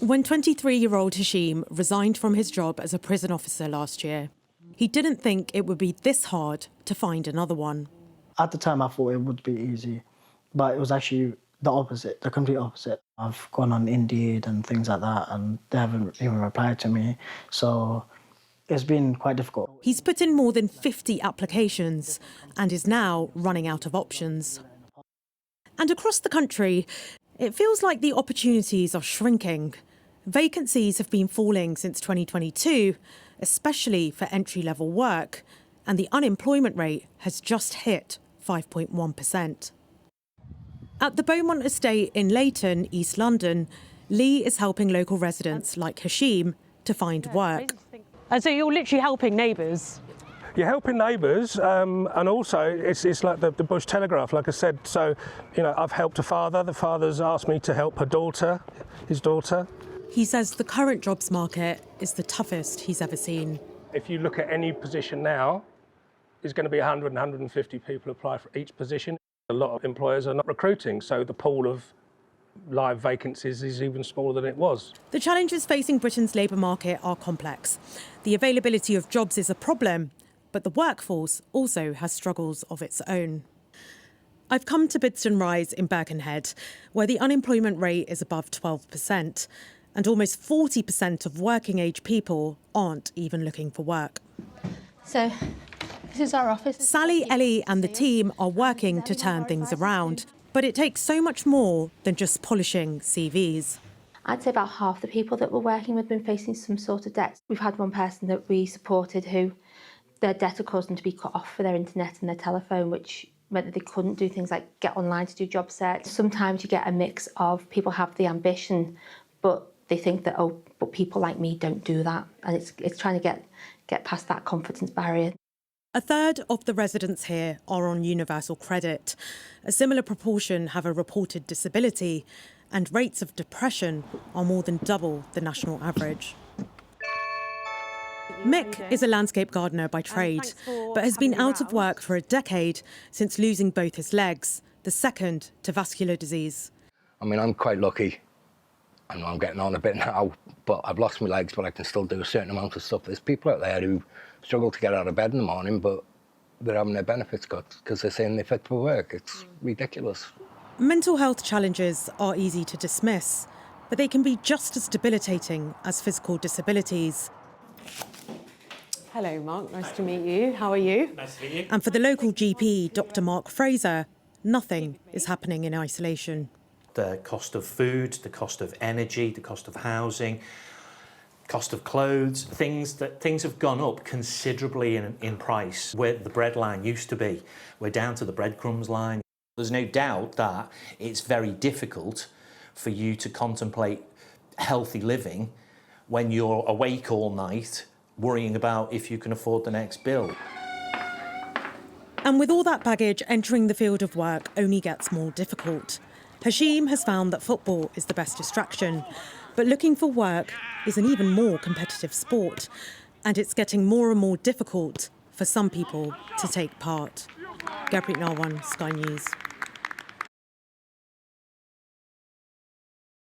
When 23-year-old Hashim resigned from his job as a prison officer last year, he didn't think it would be this hard to find another one. At the time, I thought it would be easy, but it was actually the opposite, the complete opposite. I've gone on Indeed and things like that, and they haven't even replied to me, so it's been quite difficult. He's put in more than 50 applications and is now running out of options. And across the country, it feels like the opportunities are shrinking. Vacancies have been falling since 2022, especially for entry-level work, and the unemployment rate has just hit 5.1%. At the Beaumont estate in Leighton, East London, Lee is helping local residents like Hashim to find work. And so you're literally helping neighbours? You're helping neighbours, and also it's like the Bush Telegraph, like I said. So, you know, I've helped a father. The father's asked me to help his daughter. He says the current jobs market is the toughest he's ever seen. If you look at any position now, there's going to be 100 and 150 people apply for each position. A lot of employers are not recruiting, so the pool of live vacancies is even smaller than it was. The challenges facing Britain's labour market are complex. The availability of jobs is a problem, but the workforce also has struggles of its own. I've come to Bidston Rise in Birkenhead, where the unemployment rate is above 12%, and almost 40% of working-age people aren't even looking for work. So, this is our office. Sally, Ellie and the team are working to turn things around, but it takes so much more than just polishing CVs. I'd say about half the people that we're working with have been facing some sort of debt. We've had one person that we supported who their debt had caused them to be cut off for their internet and their telephone, which meant that they couldn't do things like get online to do job search. Sometimes you get a mix of people have the ambition, but they think that, oh, but people like me don't do that. And it's trying to get past that confidence barrier. A third of the residents here are on universal credit. A similar proportion have a reported disability, and rates of depression are more than double the national average. Mick is a landscape gardener by trade, but has been out of work for a decade since losing both his legs, the second to vascular disease. I mean, I'm quite lucky. I know I'm getting on a bit now, but I've lost my legs, but I can still do a certain amount of stuff. There's people out there who struggle to get out of bed in the morning, but they're having their benefits cut because they're saying they're fit for work. It's ridiculous. Mental health challenges are easy to dismiss, but they can be just as debilitating as physical disabilities. Hello, Mark. Nice to meet you. How are you? Nice to meet you. And for the local GP, Dr. Mark Fraser, nothing is happening in isolation. The cost of food, the cost of energy, the cost of housing, cost of clothes, things have gone up considerably in price. Where the bread line used to be, we're down to the breadcrumbs line. There's no doubt that it's very difficult for you to contemplate healthy living when you're awake all night worrying about if you can afford the next bill. And with all that baggage, entering the field of work only gets more difficult. Hashim has found that football is the best distraction, but looking for work is an even more competitive sport, and it's getting more and more difficult for some people to take part. Gurpreet Narwan, Sky News.